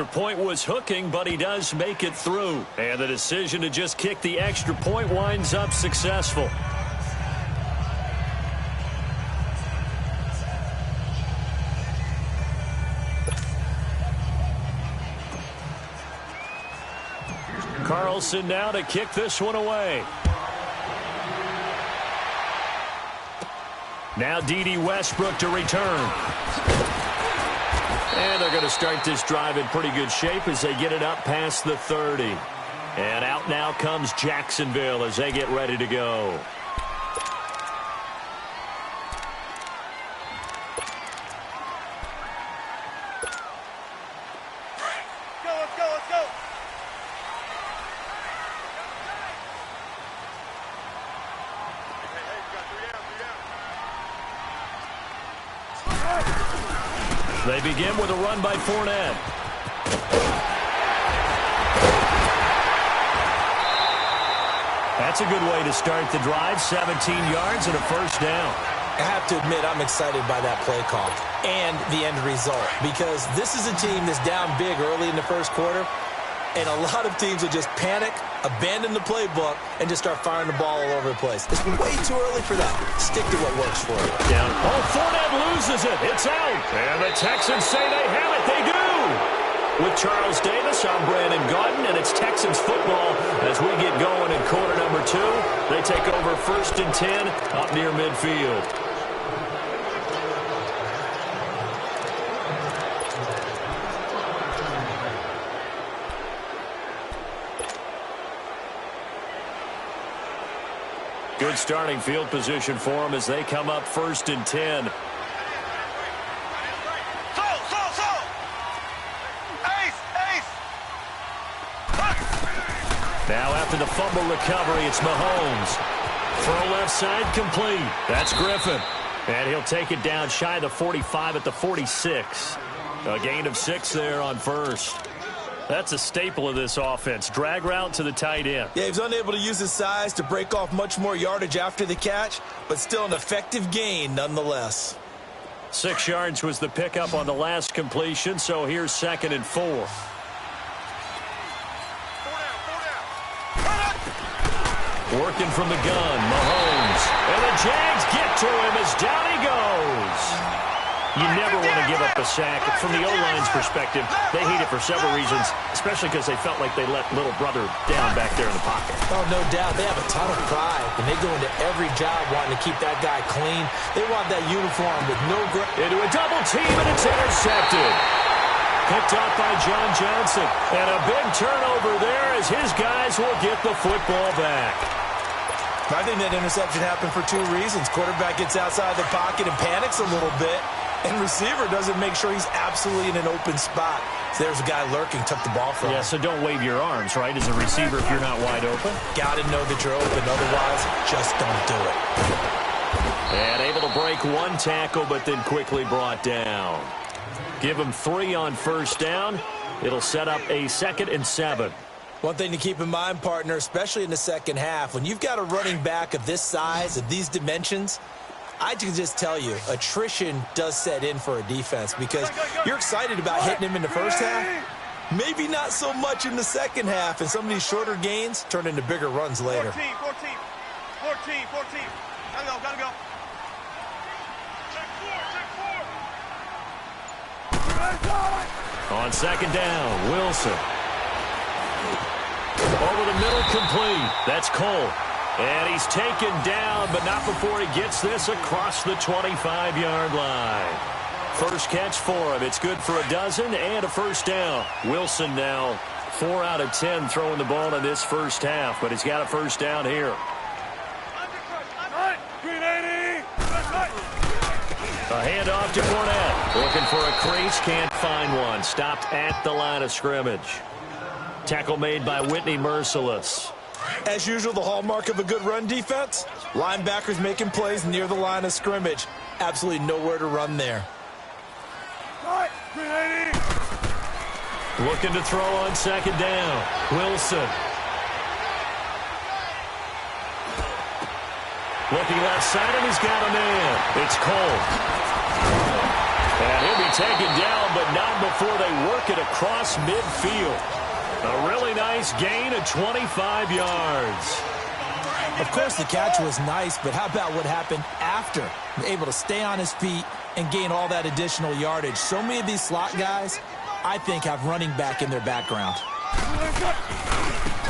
extra point was hooking, but he does make it through. And the decision to just kick the extra point winds up successful. Carlson now to kick this one away. Now D.D. Westbrook to return. And they're going to start this drive in pretty good shape as they get it up past the 30. And out now comes Jacksonville as they get ready to go. They begin with a run by Fournette. That's a good way to start the drive. 17 yards and a first down. I have to admit, I'm excited by that play call and the end result, because this is a team that's down big early in the first quarter, and a lot of teams will just panic, abandon the playbook, and just start firing the ball all over the place. It's way too early for that. Stick to what works for you. Down. Oh, Fournette loses it. It's out. And the Texans say they have it. They do. With Charles Davis, I'm Brandon Gaudin, and it's Texans football as we get going in quarter number 2. They take over 1st and 10 up near midfield. Good starting field position for them as they come up 1st and 10. Now after the fumble recovery, it's Mahomes. Throw left side complete. That's Griffin. And he'll take it down shy of the 45 at the 46. A gain of 6 there on first. That's a staple of this offense. Drag route to the tight end. Yeah, he was unable to use his size to break off much more yardage after the catch, but still an effective gain nonetheless. 6 yards was the pickup on the last completion, so here's 2nd and 4. Working from the gun, Mahomes. And the Jags get to him as down he goes. You never want to give up a sack. From the O-line's perspective, they hate it for several reasons, especially because they felt like they let little brother down back there in the pocket. Oh, no doubt. They have a ton of pride, and they go into every job wanting to keep that guy clean. They want that uniform with no grip. Into a double team, and it's intercepted. Picked up by John Johnson. And a big turnover there as his guys will get the football back. I think that interception happened for 2 reasons. Quarterback gets outside the pocket and panics a little bit, and receiver doesn't make sure he's absolutely in an open spot. So there's a guy lurking, took the ball from him. Yeah, so don't wave your arms, right, as a receiver if you're not wide open. Got to know that you're open. Otherwise, just don't do it. And able to break 1 tackle, but then quickly brought down. Give him 3 on first down. It'll set up a 2nd and 7. One thing to keep in mind, partner, especially in the second half, when you've got a running back of this size, of these dimensions, I can just tell you, attrition does set in for a defense because you're excited about hitting him in the first half. Maybe not so much in the second half, and some of these shorter gains turn into bigger runs later. 14. Gotta go. On 2nd down, Wilson. Over the middle, complete. That's Cole. And he's taken down, but not before he gets this across the 25-yard line. First catch for him. It's good for a dozen and a first down. Wilson now 4 out of 10 throwing the ball in this first half, but he's got a first down here. A handoff to Fournette. Looking for a crease, can't find one. Stopped at the line of scrimmage. Tackle made by Whitney Merciless. As usual, the hallmark of a good run defense, linebackers making plays near the line of scrimmage. Absolutely nowhere to run there. Looking to throw on 2nd down. Wilson. Looking left side, and he's got a man. It's Cole. And he'll be taken down, but not before they work work it across midfield. A really nice gain of 25 yards. Of course, the catch was nice, but how about what happened after? Able to stay on his feet and gain all that additional yardage. So many of these slot guys, I think, have running back in their background.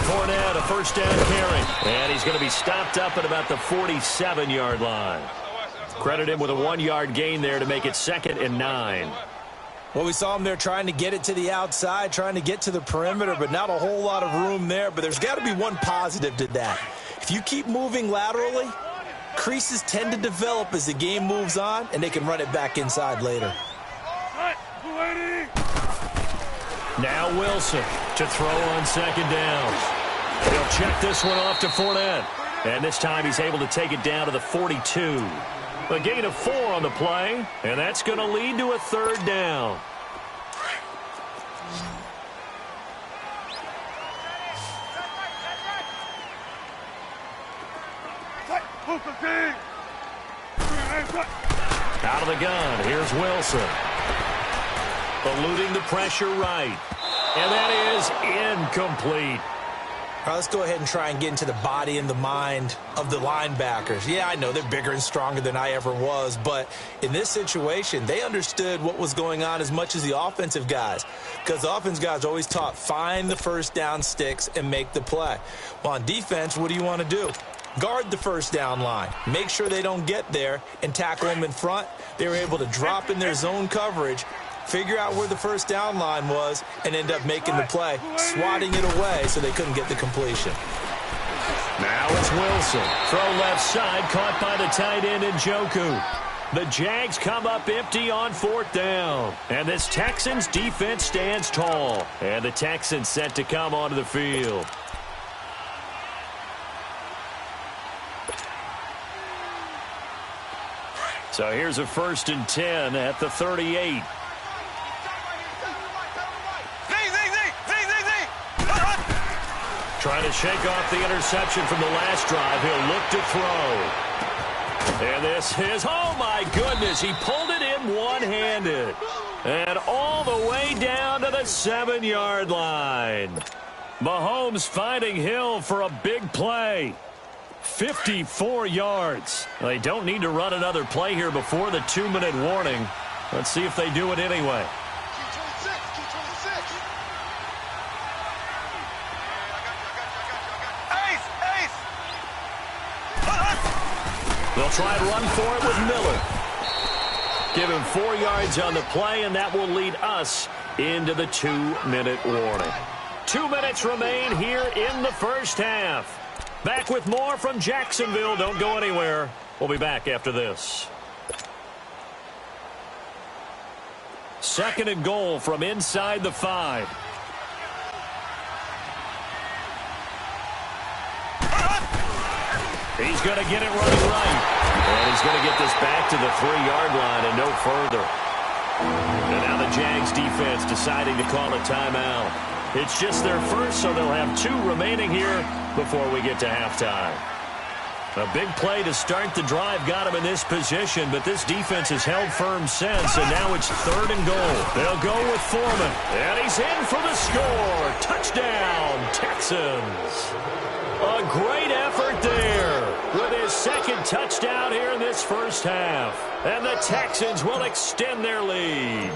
Fournette, a first down carry. And he's going to be stopped up at about the 47-yard line. Credit him with a 1-yard gain there to make it 2nd and 9. Well, we saw him there trying to get it to the outside, trying to get to the perimeter, but not a whole lot of room there. But there's got to be one positive to that. If you keep moving laterally, creases tend to develop as the game moves on, and they can run it back inside later. Now Wilson to throw on 2nd down. He'll check this one off to Fournette. And this time he's able to take it down to the 42. A gain of 4 on the play, and that's going to lead to a 3rd down. Out of the gun, here's Wilson. Eluding the pressure right. And that is incomplete. All right, let's go ahead and try and get into the body and the mind of the linebackers. Yeah, I know they're bigger and stronger than I ever was, but in this situation, they understood what was going on as much as the offensive guys, because the offensive guys always taught find the first down sticks and make the play. Well, on defense, what do you want to do? Guard the first down line. Make sure they don't get there and tackle them in front. They were able to drop in their zone coverage, figure out where the first down line was, and end up making the play, swatting it away so they couldn't get the completion. Now it's Wilson. Throw left side, caught by the tight end Njoku. The Jags come up empty on 4th down. And this Texans defense stands tall. And the Texans set to come onto the field. So here's a 1st and 10 at the 38. Trying to shake off the interception from the last drive. He'll look to throw. And this is, oh my goodness, he pulled it in one-handed. And all the way down to the 7-yard line. Mahomes finding Hill for a big play. 54 yards. They don't need to run another play here before the 2-minute warning. Let's see if they do it anyway. They'll try and run for it with Miller. Give him 4 yards on the play, and that will lead us into the 2-minute warning. 2 minutes remain here in the first half. Back with more from Jacksonville. Don't go anywhere. We'll be back after this. 2nd and goal from inside the 5. He's going to get it running right. And he's going to get this back to the 3-yard line and no further. And now the Jags defense deciding to call a timeout. It's just their first, so they'll have 2 remaining here before we get to halftime. A big play to start the drive got him in this position, but this defense has held firm since, and now it's 3rd and goal. They'll go with Foreman, and he's in for the score. Touchdown, Texans. A great effort there with his 2nd touchdown here in this first half. And the Texans will extend their lead.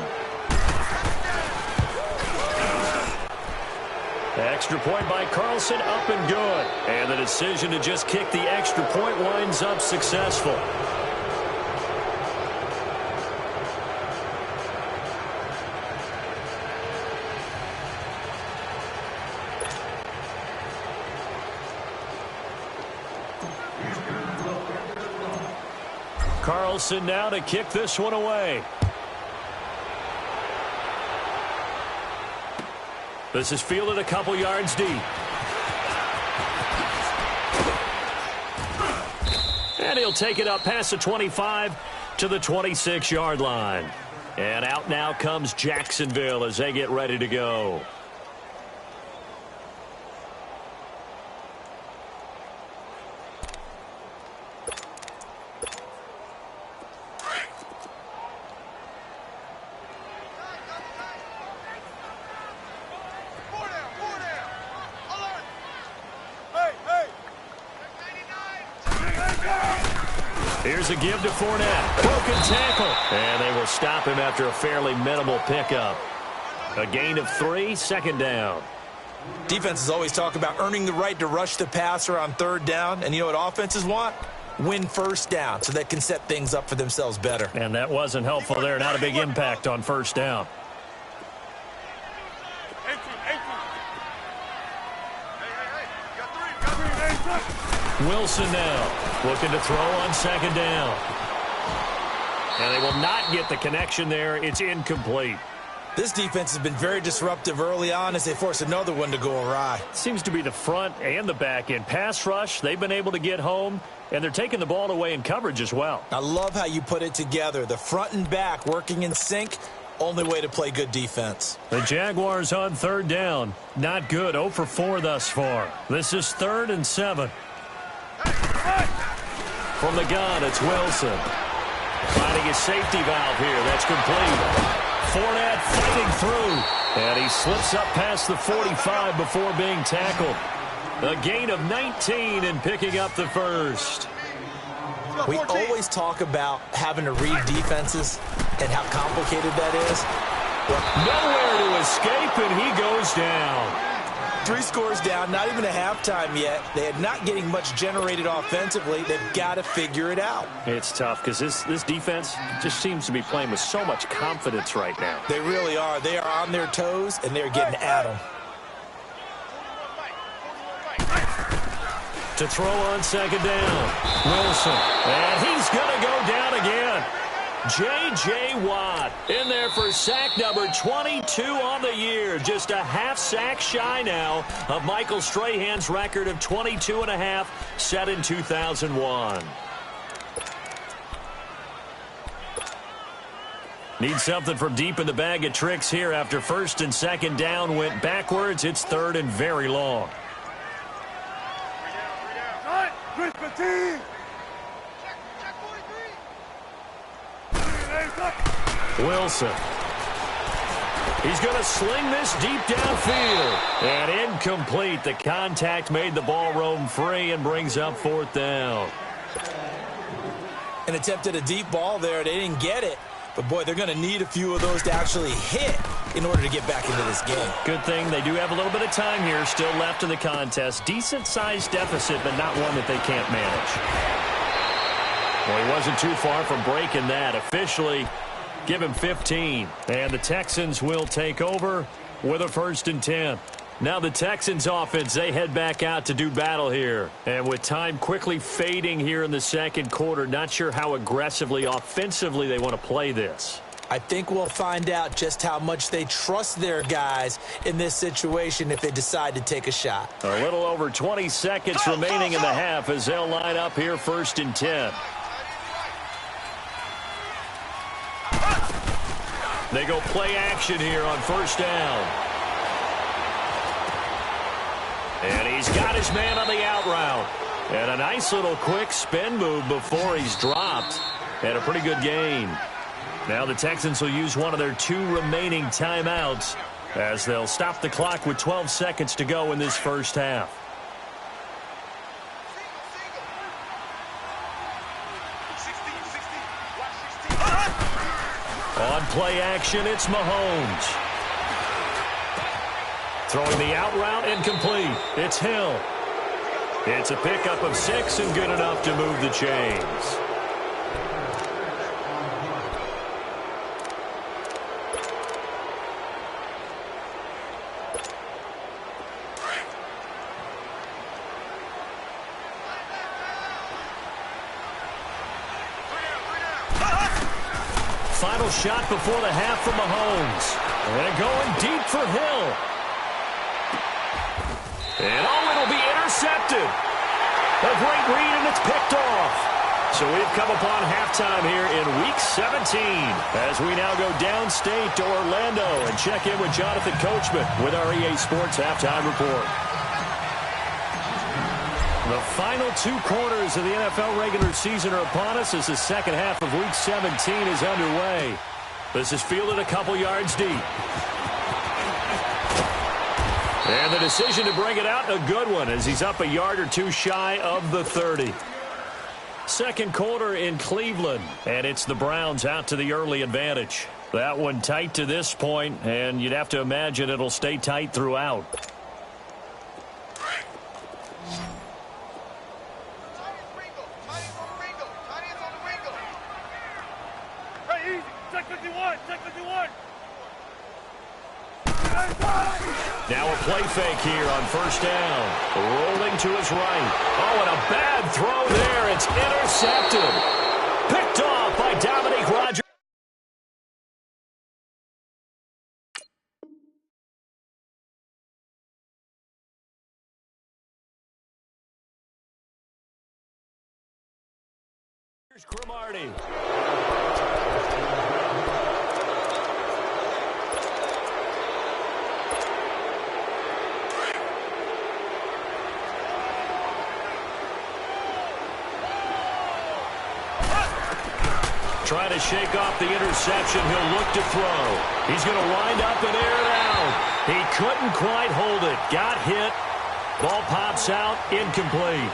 Extra point by Carlson, up and good. And the decision to just kick the extra point winds up successful. Carlson now to kick this one away. This is fielded a couple yards deep. And he'll take it up past the 25 to the 26-yard line. And out now comes Jacksonville as they get ready to go. Here's a give to Fournette. Broken tackle. And they will stop him after a fairly minimal pickup. A gain of 3, second down. Defenses always talk about earning the right to rush the passer on third down. And you know what offenses want? Win first down so they can set things up for themselves better. And that wasn't helpful there. Not a big impact on first down. Wilson now looking to throw on second down. And they will not get the connection there. It's incomplete. This defense has been very disruptive early on as they force another one to go awry. Seems to be the front and the back end. Pass rush, they've been able to get home, and they're taking the ball away in coverage as well. I love how you put it together. The front and back working in sync, only way to play good defense. The Jaguars on third down. Not good, 0 for 4 thus far. This is 3rd and 7. From the gun, it's Wilson. Finding a safety valve here. That's complete. Fournette fighting through. And he slips up past the 45 before being tackled. A gain of 19 and picking up the first. We always talk about having to read defenses and how complicated that is. Nowhere to escape, and he goes down. 3 scores down, not even a halftime yet. They are not getting much generated offensively. They've got to figure it out. It's tough because this defense just seems to be playing with so much confidence right now. They really are. They are on their toes, and they're getting at them. To throw on second down, Wilson. And he's going to go down again. J.J. Watt in there for sack number 22 on the year. Just a half sack shy now of Michael Strahan's record of 22.5 set in 2001. Need something from deep in the bag of tricks here after first and second down went backwards. It's 3rd and very long. Wilson. He's going to sling this deep downfield. And incomplete. The contact made the ball roam free and brings up 4th down. An attempt at a deep ball there. They didn't get it. But, boy, they're going to need a few of those to actually hit in order to get back into this game. Good thing they do have a little bit of time here still left in the contest. Decent-sized deficit, but not one that they can't manage. Well, he wasn't too far from breaking that. Officially, give him 15. And the Texans will take over with a 1st and 10. Now the Texans offense, they head back out to do battle here. And with time quickly fading here in the second quarter, not sure how aggressively, offensively they want to play this. I think we'll find out just how much they trust their guys in this situation if they decide to take a shot. A little over 20 seconds remaining in the half as they'll line up here 1st and 10. They go play action here on 1st down. And he's got his man on the out route. And a nice little quick spin move before he's dropped. And a pretty good gain. Now the Texans will use one of their 2 remaining timeouts as they'll stop the clock with 12 seconds to go in this first half. On play action, it's Mahomes. Throwing the out route incomplete. It's Hill. It's a pickup of 6 and good enough to move the chains. Final shot before the half from Mahomes. And going deep for Hill. And it'll be intercepted. A great read, and it's picked off. So we've come upon halftime here in Week 17 as we now go downstate to Orlando and check in with Jonathan Coachman with our EA Sports Halftime Report. The final 2 quarters of the NFL regular season are upon us as the second half of Week 17 is underway. This is fielded a couple yards deep. And the decision to bring it out, a good one, as he's up a yard or 2 shy of the 30. Second quarter in Cleveland, and it's the Browns out to the early advantage. That one tight to this point, and you'd have to imagine it'll stay tight throughout. Now a play fake here on first down. Rolling to his right. Oh, and a bad throw there. It's intercepted. Picked off by Dominique Rodgers. Here's Cromartie. Trying to shake off the interception. He'll look to throw. He's going to wind up and air it out. He couldn't quite hold it. Got hit. Ball pops out. Incomplete.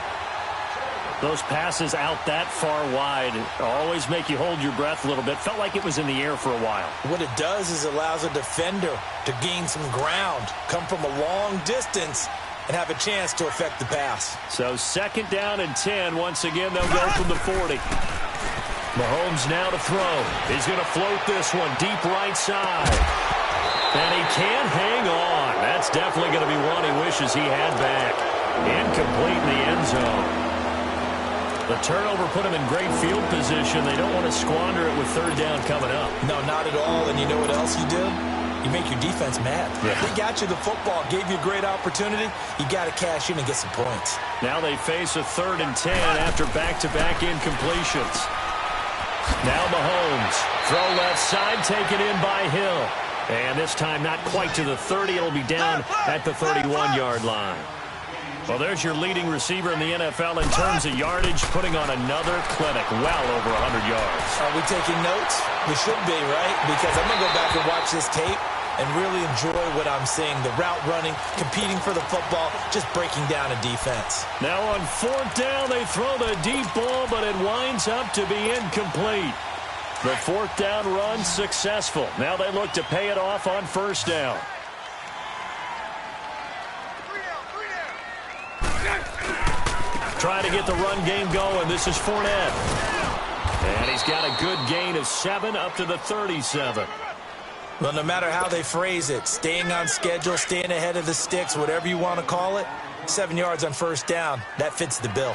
Those passes out that far wide always make you hold your breath a little bit. Felt like it was in the air for a while. What it does is allows a defender to gain some ground, come from a long distance, and have a chance to affect the pass. So second down and 10. Once again, they'll go from the 40. Mahomes now to throw. He's going to float this one deep right side. And he can't hang on. That's definitely going to be one he wishes he had back. Incomplete in the end zone. The turnover put him in great field position. They don't want to squander it with third down coming up. No, not at all. And you know what else you do? You make your defense mad. Yeah. They got you the football, gave you a great opportunity. You got to cash in and get some points. Now they face a 3rd and 10 after back-to-back incompletions. Now Mahomes. Throw left side, taken in by Hill. And this time not quite to the 30. It'll be down at the 31-yard line. Well, there's your leading receiver in the NFL in terms of yardage, putting on another clinic, well over 100 yards. Are we taking notes? We should be, right? Because I'm going to go back and watch this tape and really enjoy what I'm seeing. The route running, competing for the football, just breaking down a defense. Now on 4th down, they throw the deep ball, but it winds up to be incomplete. The 4th down run successful. Now they look to pay it off on 1st down. Trying to get the run game going. This is Fournette. And he's got a good gain of 7 up to the 37. Well, no matter how they phrase it, staying on schedule, staying ahead of the sticks, whatever you want to call it, 7 yards on 1st down, that fits the bill.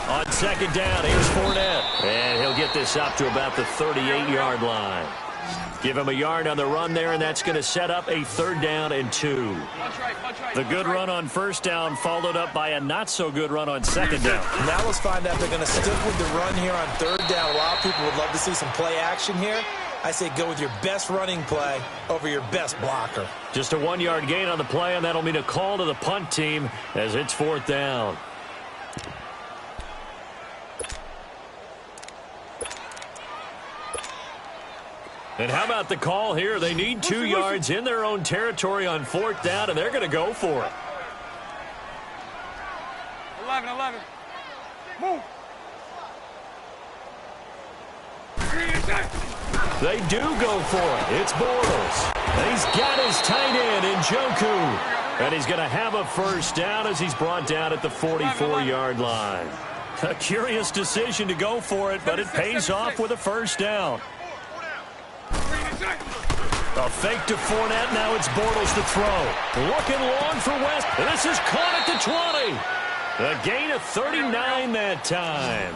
On 2nd down, here's Fournette. And he'll get this up to about the 38-yard line. Give him a yard on the run there, and that's going to set up a 3rd down and 2. The good run on 1st down followed up by a not-so-good run on 2nd down. Now let's find out if they're going to stick with the run here on 3rd down. A lot of people would love to see some play action here. I say go with your best running play over your best blocker. Just a 1-yard gain on the play, and that'll mean a call to the punt team as it's 4th down. And how about the call here? They need 2 yards in their own territory on 4th down, and they're going to go for it. 11. Move. They do go for it. It's Bortles. And he's got his tight end in Njoku. And he's going to have a 1st down as he's brought down at the 44-yard line. A curious decision to go for it, but it pays off with a 1st down. A fake to Fournette. Now it's Bortles to throw. Looking long for West. This is caught at the 20. A gain of 39 that time.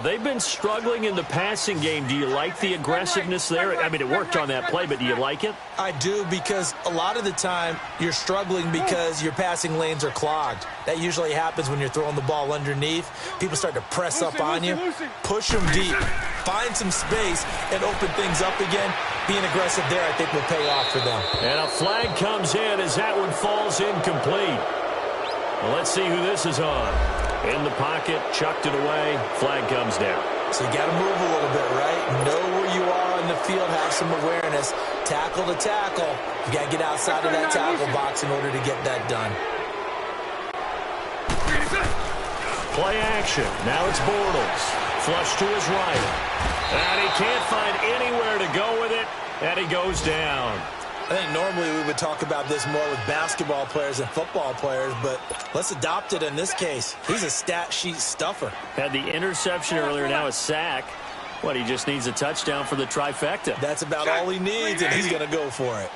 They've been struggling in the passing game. Do you like the aggressiveness there? I mean, it worked on that play, but do you like it? I do, because a lot of the time you're struggling because your passing lanes are clogged. That usually happens when you're throwing the ball underneath. People start to press up on you. Push them deep. Find some space and open things up again. Being aggressive there, I think, will pay off for them. And a flag comes in as that one falls incomplete. Well, let's see who this is on. In the pocket, chucked it away, flag comes down. So you got to move a little bit, right? Know where you are on the field, have some awareness. Tackle to tackle. You got to get outside of that tackle box in order to get that done. Play action. Now it's Bortles. Flush to his right. And he can't find anywhere to go with it, and he goes down. I think normally we would talk about this more with basketball players and football players, but let's adopt it in this case. He's a stat sheet stuffer. Had the interception earlier, now a sack. What, he just needs a touchdown for the trifecta. That's about all he needs, and he's going to go for it.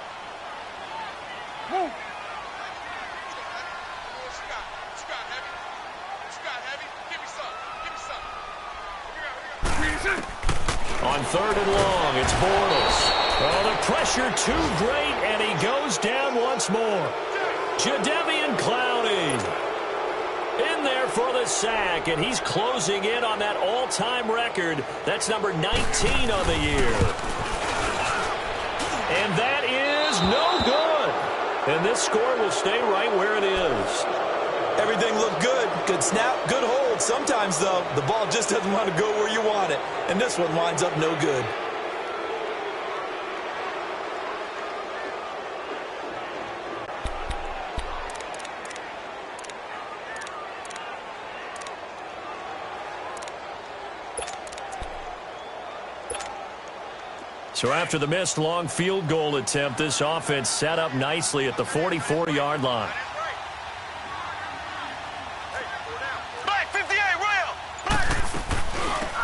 On 3rd and long, it's Bortles. Oh, the pressure too great, and he goes down once more. Jadeveon Clowney in there for the sack, and he's closing in on that all-time record. That's number 19 on the year. And that is no good. And this score will stay right where it is. Everything looked good. Good snap, good hold. Sometimes, though, the ball just doesn't want to go where you want it. And this one winds up no good. So after the missed long field goal attempt, this offense set up nicely at the 44-yard line.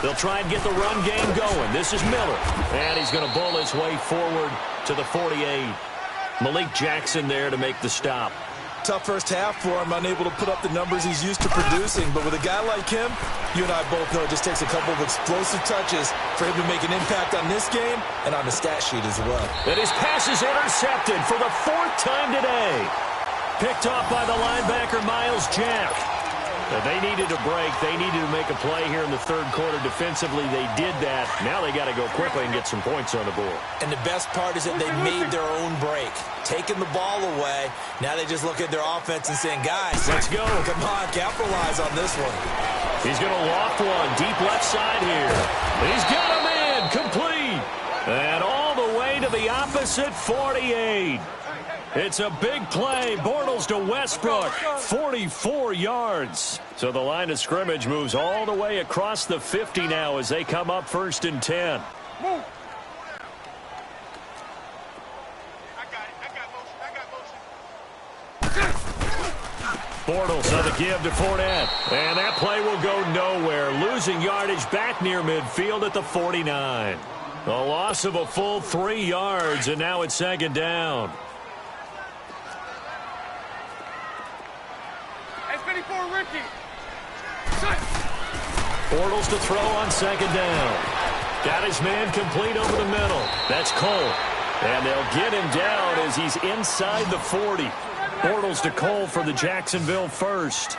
They'll try and get the run game going. This is Miller. And he's going to bull his way forward to the 48. Malik Jackson there to make the stop. Tough first half for him, unable to put up the numbers he's used to producing. But with a guy like him, you and I both know it just takes a couple of explosive touches for him to make an impact on this game and on the stat sheet as well. And his pass is intercepted for the 4th time today. Picked off by the linebacker, Miles Jack. They needed a break. They needed to make a play here in the 3rd quarter. Defensively, they did that. Now they got to go quickly and get some points on the board. And the best part is that they made their own break. Taking the ball away. Now they just look at their offense and saying, guys, let's go. Come on, capitalize on this one. He's going to loft one deep left side here. He's got him in. Complete. And all the way to the opposite 48. It's a big play. Bortles to Westbrook. 44 yards. So the line of scrimmage moves all the way across the 50 now as they come up 1st and 10. Move. Bortles on the give to Fournette. And that play will go nowhere. Losing yardage back near midfield at the 49. A loss of a full 3 yards, and now it's 2nd down. Bortles to throw on 2nd down. Got his man complete over the middle. That's Cole. And they'll get him down as he's inside the 40. Bortles to Cole for the Jacksonville first.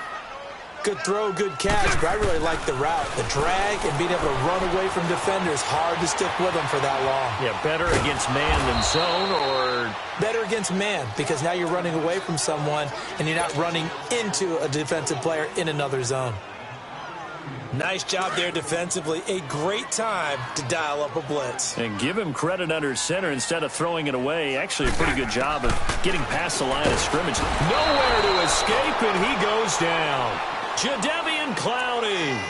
Good throw, good catch, but I really like the route. The drag and being able to run away from defenders. Hard to stick with them for that long. Yeah, better against man than zone, or? Better against man, because now you're running away from someone and you're not running into a defensive player in another zone. Nice job there defensively. A great time to dial up a blitz. And give him credit under center instead of throwing it away. Actually a pretty good job of getting past the line of scrimmage. Nowhere to escape, and he goes down. Jadeveon Clowney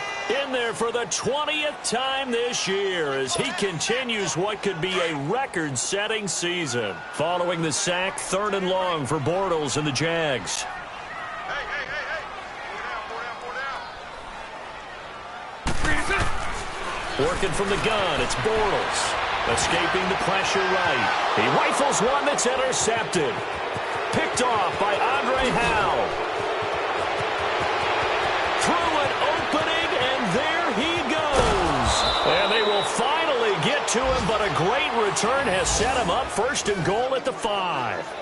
in there for the 20th time this year as he continues what could be a record-setting season. Following the sack, 3rd and long for Bortles and the Jags. Working from the gun, it's Bortles. Escaping the pressure right. He rifles one that's intercepted. Picked off by Andre Howe. Through an opening, and there he goes. And they will finally get to him, but a great return has set him up 1st and goal at the 5.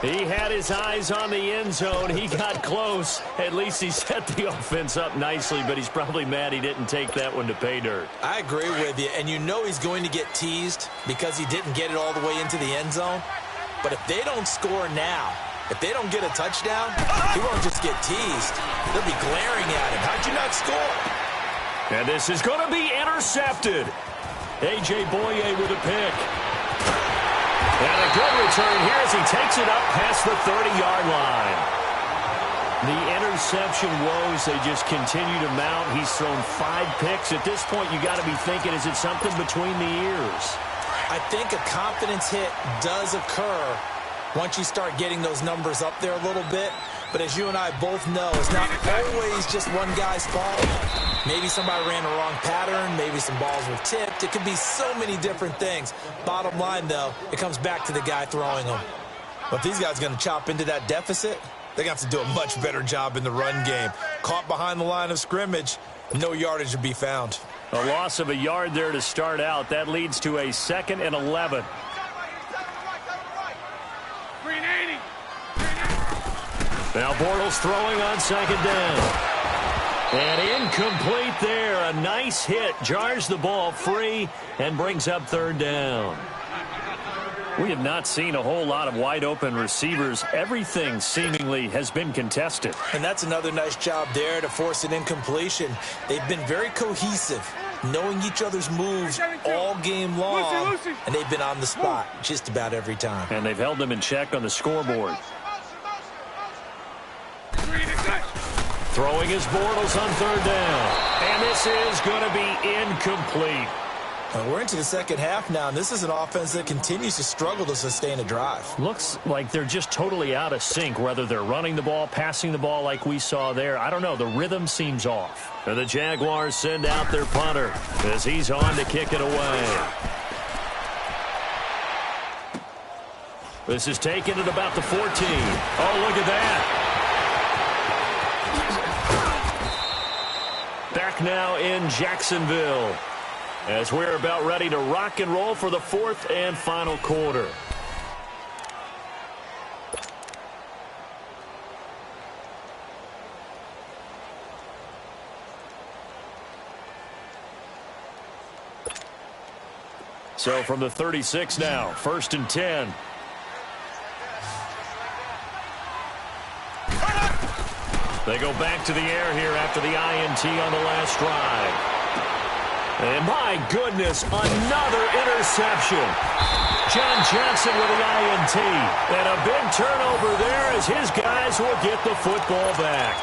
He had his eyes on the end zone. He got close. At least he set the offense up nicely, but he's probably mad he didn't take that one to pay dirt. I agree with you, and you know he's going to get teased because he didn't get it all the way into the end zone. But if they don't score now, if they don't get a touchdown, he won't just get teased. They'll be glaring at him. How'd you not score? And this is going to be intercepted. A.J. Boye with a pick. And a good return here as he takes it up past the 30-yard line. The interception woes, they just continue to mount. He's thrown 5 picks. At this point, you got to be thinking, is it something between the ears? I think a confidence hit does occur once you start getting those numbers up there a little bit. But as you and I both know, it's not always just one guy's fault. Maybe somebody ran the wrong pattern. Maybe some balls were tipped. It could be so many different things. Bottom line, though, it comes back to the guy throwing them. But if these guys are going to chop into that deficit, they're going to have to do a much better job in the run game. Caught behind the line of scrimmage, no yardage to be found. A loss of a yard there to start out. That leads to a 2nd and 11. Now Bortles throwing on 2nd down. And incomplete there. A nice hit. Jars the ball free and brings up 3rd down. We have not seen a whole lot of wide-open receivers. Everything seemingly has been contested. And that's another nice job there to force an incompletion. They've been very cohesive, knowing each other's moves all game long, and they've been on the spot just about every time. And they've held them in check on the scoreboard. Throwing his Bortles on 3rd down. And this is going to be incomplete. We're into the second half now, and this is an offense that continues to struggle to sustain a drive. Looks like they're just totally out of sync, whether they're running the ball, passing the ball like we saw there. I don't know. The rhythm seems off. And the Jaguars send out their punter as he's on to kick it away. This is taken at about the 14. Oh, look at that. Back now in Jacksonville, as we're about ready to rock and roll for the 4th and final quarter. So from the 36 now, 1st and 10. They go back to the air here after the INT on the last drive. And my goodness, another interception. John Johnson with the INT. And a big turnover there as his guys will get the football back.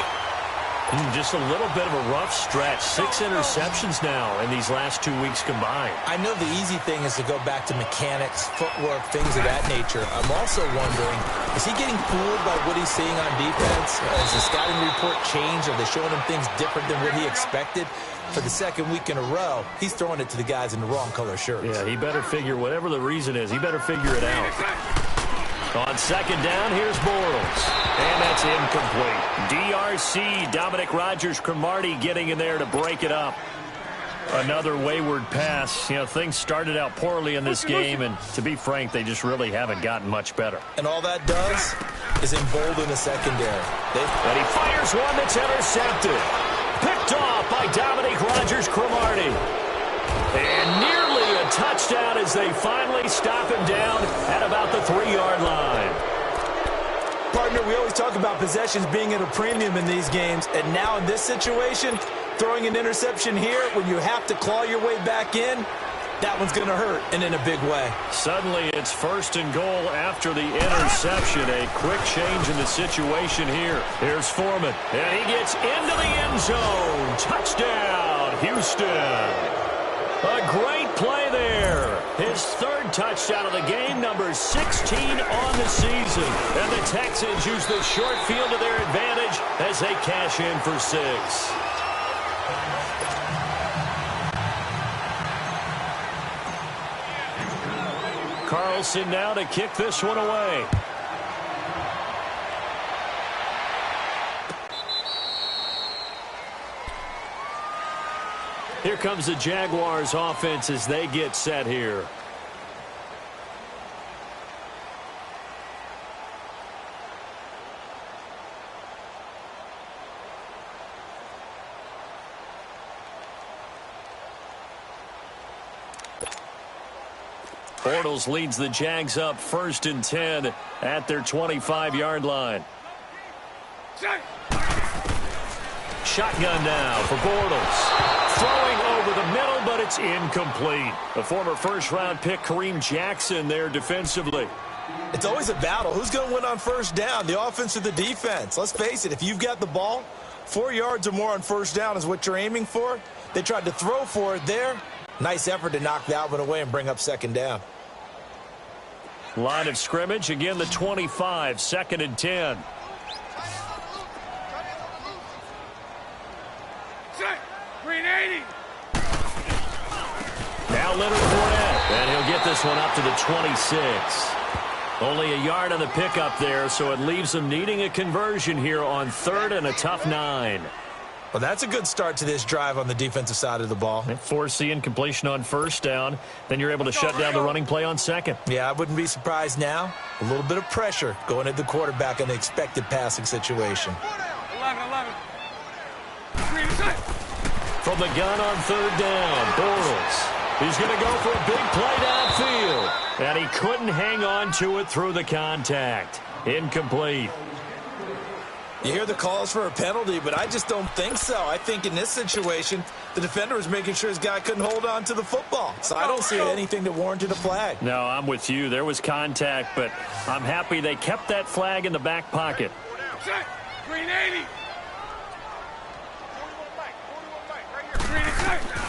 Just a little bit of a rough stretch. 6 interceptions now in these last 2 weeks combined. I know the easy thing is to go back to mechanics, footwork, things of that nature. I'm also wondering, is he getting fooled by what he's seeing on defense? Has the scouting report changed? Are they showing him things different than what he expected? For the 2nd week in a row, he's throwing it to the guys in the wrong color shirts. Yeah, he better figure, whatever the reason is, he better figure it out. On 2nd down, here's Bortles. And that's incomplete. DRC, Dominic Rodgers-Cromartie getting in there to break it up. Another wayward pass. You know, things started out poorly in this game, and to be frank, they just really haven't gotten much better. And all that does is embolden the secondary. And he fires one that's intercepted. Picked off by Dominic Rodgers-Cromartie. And nearly a touchdown as they finally stop him down at about the 3-yard line. Partner, we always talk about possessions being at a premium in these games, and now in this situation, throwing an interception here when you have to claw your way back in, that one's going to hurt, and in a big way. Suddenly it's 1st and goal after the interception. A quick change in the situation here. Here's Foreman, and he gets into the end zone. Touchdown, Houston. A great play there. His 3rd touchdown of the game, number 16 on the season. And the Texans use the short field to their advantage as they cash in for 6. Carlson now to kick this one away. Here comes the Jaguars offense as they get set here. Bortles leads the Jags up 1st and 10 at their 25-yard line. Shotgun now for Bortles. Throwing over the middle, but it's incomplete. The former 1st-round pick, Kareem Jackson, there defensively. It's always a battle. Who's going to win on first down, the offense or the defense? Let's face it, if you've got the ball, 4 yards or more on first down is what you're aiming for. They tried to throw for it there. Nice effort to knock that one away and bring up second down. Line of scrimmage, again the 25, 2nd and 10. Set. 380. Now Leonard Fournette, and he'll get this one up to the 26. Only a yard on the pickup there, so it leaves them needing a conversion here on 3rd and a tough 9. Well, that's a good start to this drive on the defensive side of the ball. Force the incompletion on first down. Then you're able to shut down the running play on 2nd. Yeah, I wouldn't be surprised now. A little bit of pressure going at the quarterback in the expected passing situation. 11. From the gun on 3rd down, Bortles. He's going to go for a big play downfield. And he couldn't hang on to it through the contact. Incomplete. You hear the calls for a penalty, but I just don't think so. I think in this situation, the defender was making sure his guy couldn't hold on to the football. So I don't see anything that warranted a flag. No, I'm with you. There was contact, but I'm happy they kept that flag in the back pocket. Set. 380. 380.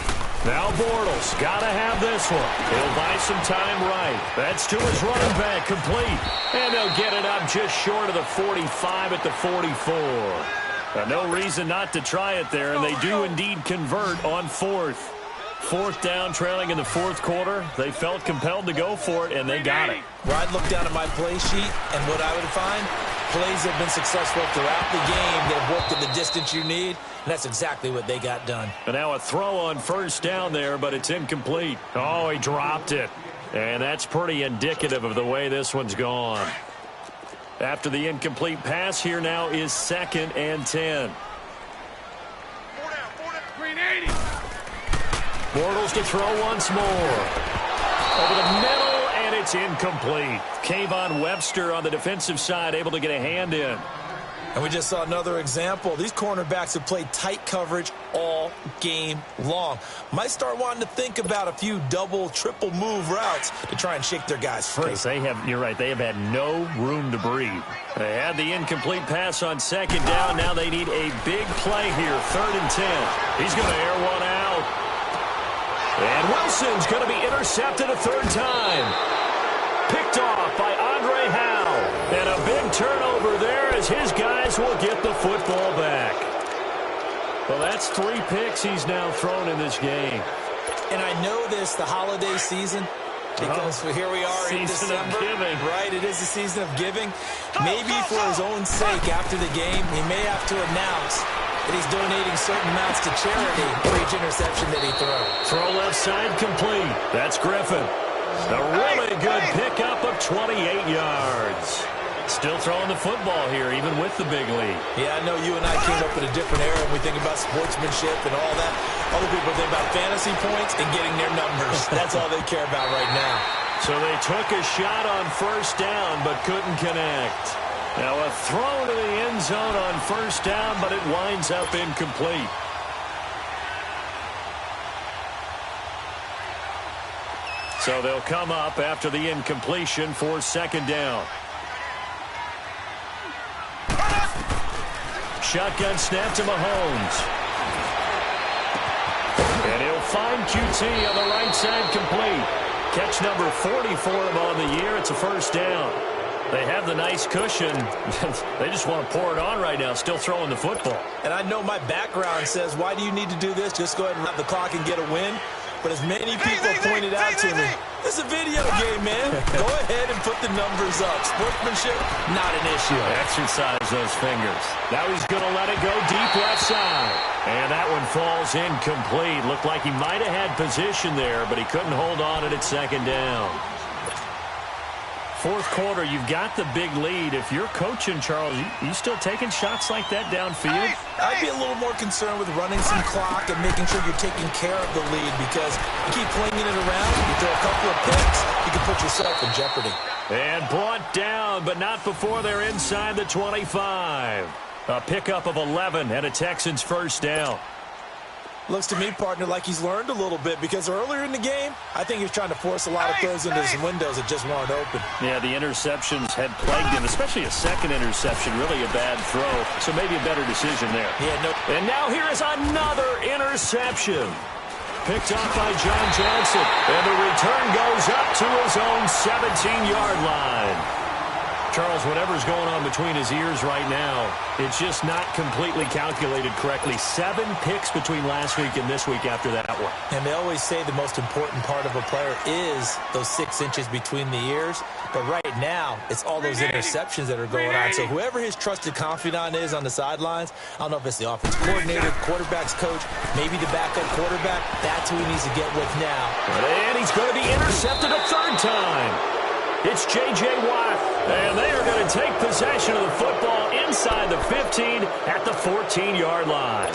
Now Bortles, got to have this one. He'll buy some time right. That's to his running back, complete. And they'll get it up just short of the 45 at the 44. No reason not to try it there, and they do indeed convert on 4th. 4th down, trailing in the 4th quarter. They felt compelled to go for it, and they got it. Well, I'd look down at my play sheet, and what I would find, plays have been successful throughout the game that have worked at the distance you need, and that's exactly what they got done. And now a throw on first down there, but it's incomplete. Oh, he dropped it. And that's pretty indicative of the way this one's gone. After the incomplete pass, here now is 2nd and 10. 380. Bortles to throw once more. Over the middle, and it's incomplete. Kayvon Webster on the defensive side able to get a hand in. And we just saw another example. These cornerbacks have played tight coverage all game long. Might start wanting to think about a few double, triple move routes to try and shake their guys free. You're right, they have had no room to breathe. They had the incomplete pass on 2nd down. Now they need a big play here, 3rd and 10. He's going to air one out. And Wilson's going to be intercepted a 3rd time. Picked off by Andre Howell. And a big turnover there as his guys will get the football back. Well, that's 3 picks he's now thrown in this game. And I know this, the holiday season, because here we are in December. Giving. Right, it is the season of giving. Maybe for his own sake after the game, he may have to announce that he's donating certain amounts to charity for each interception that he throws. Throw left side complete. That's Griffin. A really good pickup of 28 yards. Still throwing the football here, even with the big lead. Yeah, I know you and I came up in a different era when we think about sportsmanship and all that. Other people think about fantasy points and getting their numbers. That's all they care about right now. So they took a shot on first down, but couldn't connect. Now a throw to the end zone on first down, but it winds up incomplete. So they'll come up after the incompletion for 2nd down. Shotgun snap to Mahomes. And he'll find QT on the right side complete. Catch number 40 for him on the year. It's a 1st down. They have the nice cushion. They just want to pour it on right now, still throwing the football. And I know my background says, why do you need to do this? Just go ahead and run the clock and get a win. But as many people pointed out to me, this is a video game, man. Go ahead and put the numbers up. Sportsmanship, not an issue. Exercise those fingers. Now he's going to let it go deep left side. And that one falls incomplete. Looked like he might have had position there, but he couldn't hold on it at 2nd down. 4th quarter, you've got the big lead. If you're coaching, Charles, you still taking shots like that downfield? I'd be a little more concerned with running some clock and making sure you're taking care of the lead, because you keep flinging it around, you throw a couple of picks, you can put yourself in jeopardy. And brought down, but not before they're inside the 25. A pickup of 11 and a Texans 1st down. Looks to me, partner, like he's learned a little bit because earlier in the game, I think he was trying to force a lot of throws into some windows that just weren't open. Yeah, the interceptions had plagued him, especially a second interception, really a bad throw. So maybe a better decision there. Yeah, no. And now here is another interception. Picked off by John Johnson. And the return goes up to his own 17-yard line. Charles, whatever's going on between his ears right now, it's just not completely calculated correctly. 7 picks between last week and this week after that one. And they always say the most important part of a player is those 6 inches between the ears. But right now, it's all those interceptions that are going on. So whoever his trusted confidant is on the sidelines, I don't know if it's the offense coordinator, quarterback's coach, maybe the backup quarterback, that's who he needs to get with now. And he's going to be intercepted a 3rd time. It's J.J. Watt, and they are going to take possession of the football inside the 15 at the 14-yard line.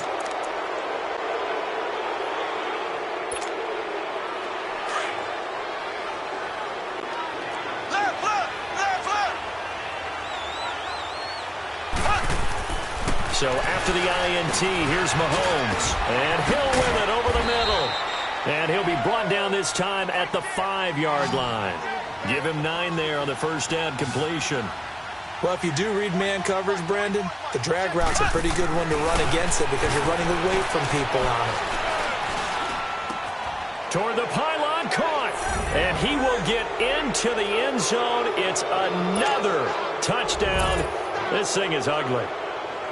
So after the INT, here's Mahomes, and he'll win it over the middle. And he'll be brought down this time at the 5-yard line. Give him 9 there on the first down completion. Well, if you do read man coverage, Brandon, the drag route's a pretty good one to run against it because you're running away from people on it. Toward the pylon, caught. And he will get into the end zone. It's another touchdown. This thing is ugly.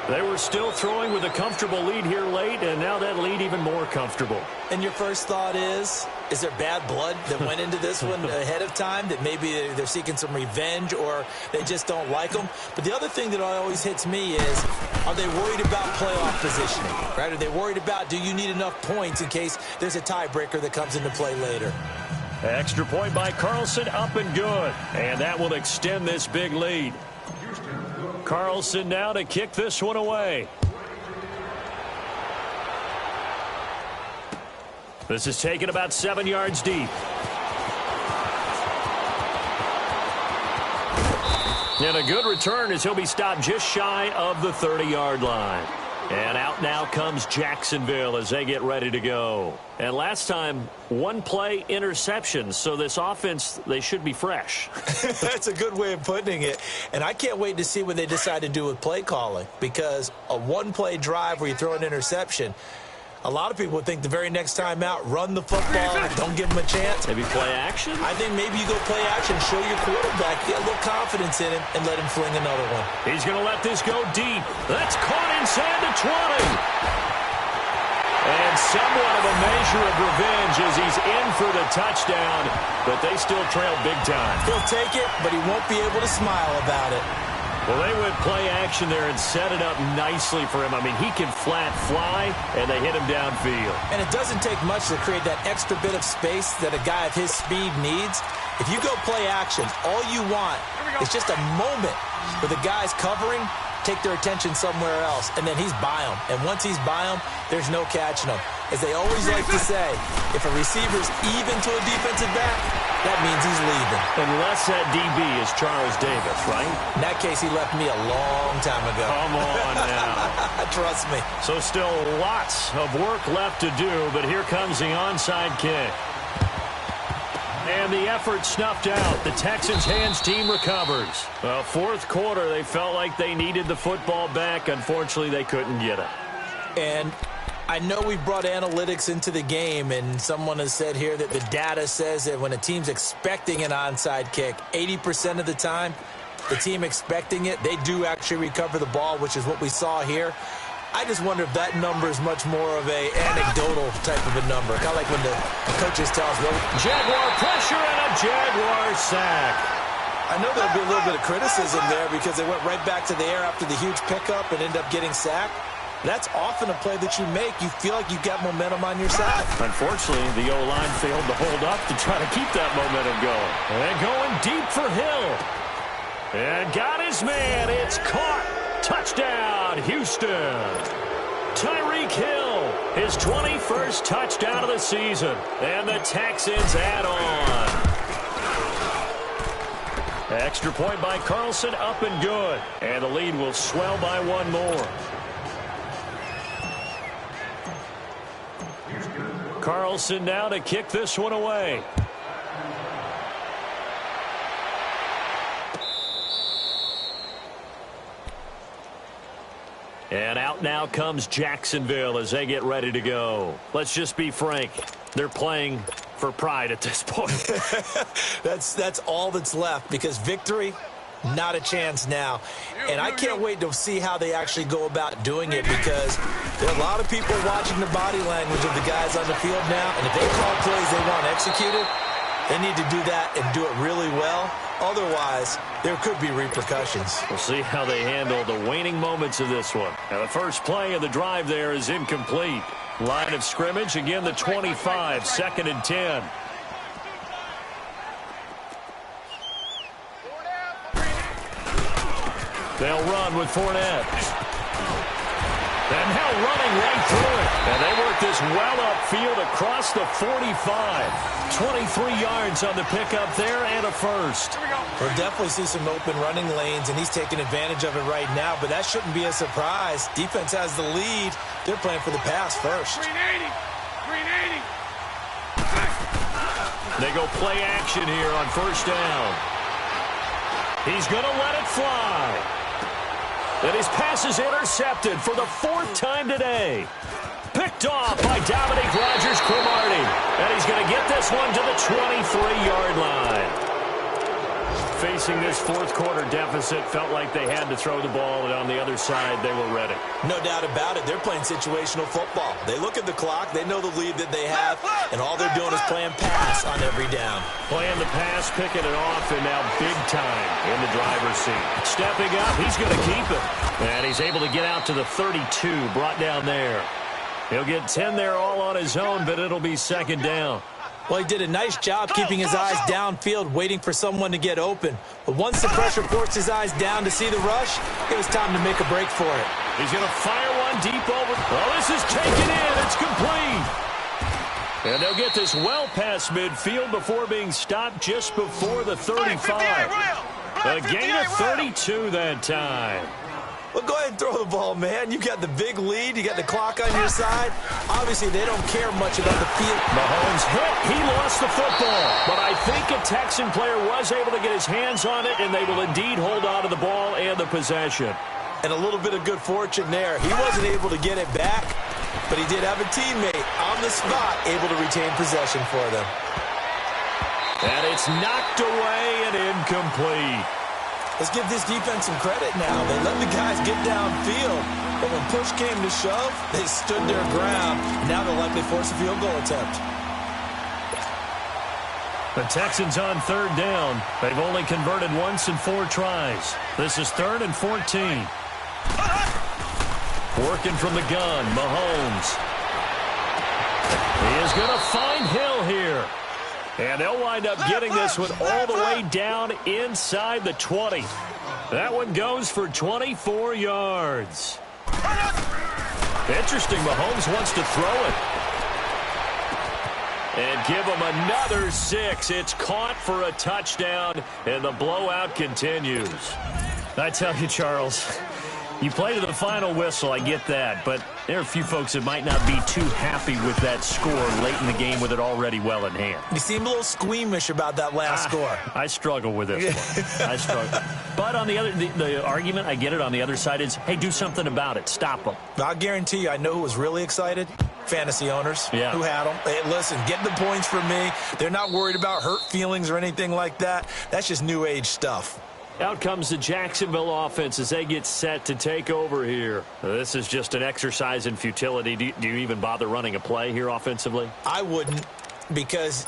They were still throwing with a comfortable lead here late, and now that lead even more comfortable. And your first thought is there bad blood that went into this one ahead of time, that maybe they're seeking some revenge or they just don't like them? But the other thing that always hits me is, are they worried about playoff positioning? Right? Are they worried about, do you need enough points in case there's a tiebreaker that comes into play later? Extra point by Carlson, up and good. And that will extend this big lead. Carlson now to kick this one away. This is taken about 7 yards deep. And a good return as he'll be stopped just shy of the 30-yard line. And out now comes Jacksonville as they get ready to go. And last time, 1 play interception. So this offense, they should be fresh. That's a good way of putting it. And I can't wait to see what they decide to do with play calling. Because a 1-play drive where you throw an interception, a lot of people would think the very next time out, run the football, don't give them a chance. Maybe play action? I think maybe you go play action, show your quarterback, get a little confidence in him, and let him fling another one. He's going to let this go deep. That's caught inside the 20. And somewhat of a measure of revenge as he's in for the touchdown, but they still trail big time. He'll take it, but he won't be able to smile about it. Well, they went play action there and set it up nicely for him. I mean, he can flat fly, and they hit him downfield. And it doesn't take much to create that extra bit of space that a guy of his speed needs. If you go play action, all you want is just a moment where the guy's covering, take their attention somewhere else, and then he's by him. And once he's by him, there's no catching him. As they always like to say, if a receiver's even to a defensive back, that means he's leaving. Unless that DB is Charles Davis, right? In that case, he left me a long time ago. Come on now. Trust me. So still lots of work left to do, but here comes the onside kick. And the effort snuffed out. The Texans' hands team recovers. Well, 4th quarter, they felt like they needed the football back. Unfortunately, they couldn't get it. And I know we brought analytics into the game, and someone has said here that the data says that when a team's expecting an onside kick, 80% of the time, the team expecting it, they do actually recover the ball, which is what we saw here. I just wonder if that number is much more of a anecdotal type of a number. Kind of like when the coaches tell us, well, Jaguar pressure and a Jaguar sack. I know there'll be a little bit of criticism there because they went right back to the air after the huge pickup and ended up getting sacked. That's often a play that you make. You feel like you've got momentum on your side. Unfortunately, the O-line failed to hold up to try to keep that momentum going. And going deep for Hill. And got his man. It's caught. Touchdown, Houston. Tyreek Hill, his 21st touchdown of the season. And the Texans add on. Extra point by Carlson, up and good. And the lead will swell by 1 more. Carlson now to kick this one away. And out now comes Jacksonville as they get ready to go. Let's just be frank. They're playing for pride at this point. That's all that's left, because victory, not a chance now. And I can't wait to see how they actually go about doing it, because there are a lot of people watching the body language of the guys on the field now. And if they call plays they want executed, they need to do that and do it really well. Otherwise, there could be repercussions. We'll see how they handle the waning moments of this one. Now, the first play of the drive there is incomplete. Line of scrimmage, again, the 25, 2nd and 10. They'll run with Fournette. And now running right through it. And they work this well upfield across the 45. 23 yards on the pickup there and a first. We'll definitely see some open running lanes, and he's taking advantage of it right now, but that shouldn't be a surprise. Defense has the lead. They're playing for the pass first. 380. 380. They go play action here on first down. He's going to let it fly. And his pass is intercepted for the 4th time today. Picked off by Dominique Rodgers-Cromartie. And he's going to get this one to the 23-yard line. Facing this fourth-quarter deficit, felt like they had to throw the ball, and on the other side, they were ready. No doubt about it. They're playing situational football. They look at the clock. They know the lead that they have, and all they're doing is playing pass on every down. Playing the pass, picking it off, and now big time in the driver's seat. Stepping up, he's going to keep it. And he's able to get out to the 32, brought down there. He'll get 10 there all on his own, but it'll be 2nd down. Well, he did a nice job keeping his eyes downfield, waiting for someone to get open. But once the pressure forced his eyes down to see the rush, it was time to make a break for it. He's going to fire one deep over. Oh, this is taken in. It's complete. And they'll get this well past midfield before being stopped just before the 35. A gain of 32 that time. Well, go ahead and throw the ball, man. You got the big lead. You got the clock on your side. Obviously, they don't care much about the field. Mahomes hit. He lost the football. But I think a Texan player was able to get his hands on it, and they will indeed hold on to the ball and the possession. And a little bit of good fortune there. He wasn't able to get it back, but he did have a teammate on the spot able to retain possession for them. And it's knocked away and incomplete. Let's give this defense some credit now. They let the guys get downfield, but when push came to shove, they stood their ground. Now they'll likely force a field goal attempt. The Texans on 3rd down. They've only converted once in 4 tries. This is 3rd and 14. Working from the gun, Mahomes. He is going to find Hill here. And they'll wind up getting this one all the way down inside the 20. That one goes for 24 yards. Interesting, Mahomes wants to throw it. And give him another 6. It's caught for a touchdown, and the blowout continues. I tell you, Charles, you play to the final whistle, I get that, but there are a few folks that might not be too happy with that score late in the game with it already well in hand. You seem a little squeamish about that last score. I struggle with this one. I struggle. But on the other, the argument, I get it, on the other side is, hey, do something about it. Stop them. I'll guarantee you, I know who was really excited. Fantasy owners who had them. Hey, listen, get the points for me. They're not worried about hurt feelings or anything like that. That's just new age stuff. Out comes the Jacksonville offense as they get set to take over here. This is just an exercise in futility. Do you even bother running a play here offensively? I wouldn't, because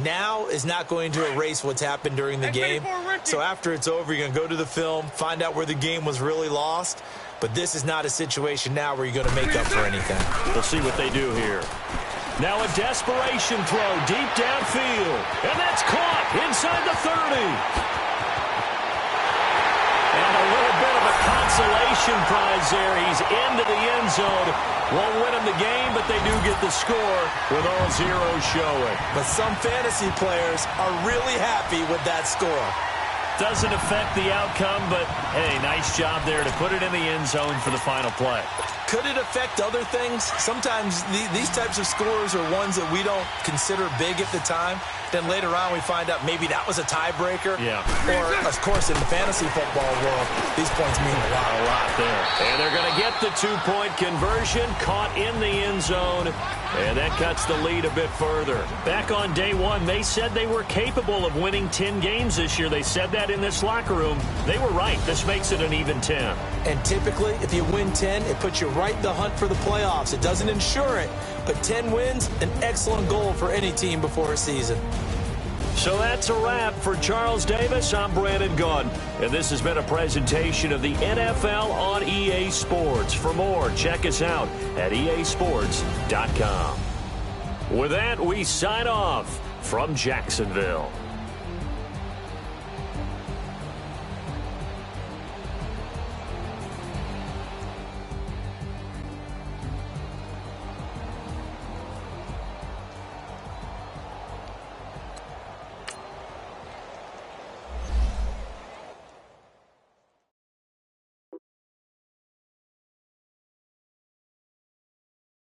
now is not going to erase what's happened during the game. So after it's over, you're going to go to the film, find out where the game was really lost. But this is not a situation now where you're going to make up for anything. We'll see what they do here. Now a desperation throw deep downfield. And that's caught inside the 30. And a little bit of a consolation prize there. He's into the end zone. Won't win him the game, but they do get the score with all zeros showing. But some fantasy players are really happy with that score. Doesn't affect the outcome, but, hey, nice job there to put it in the end zone for the final play. Could it affect other things? Sometimes these types of scores are ones that we don't consider big at the time. Then later on we find out maybe that was a tiebreaker. Yeah. Or, of course, in the fantasy football world, these points mean a lot there. And they're going to get the two-point conversion, caught in the end zone, and that cuts the lead a bit further. Back on day one, they said they were capable of winning 10 games this year. They said that in this locker room. They were right. This makes it an even 10. And typically, if you win 10, it puts you right in the hunt for the playoffs. It doesn't ensure it, but 10 wins, an excellent goal for any team before a season. So that's a wrap for Charles Davis. I'm Brandon Gaudin, and this has been a presentation of the NFL on EA Sports. For more, check us out at easports.com. With that, we sign off from Jacksonville.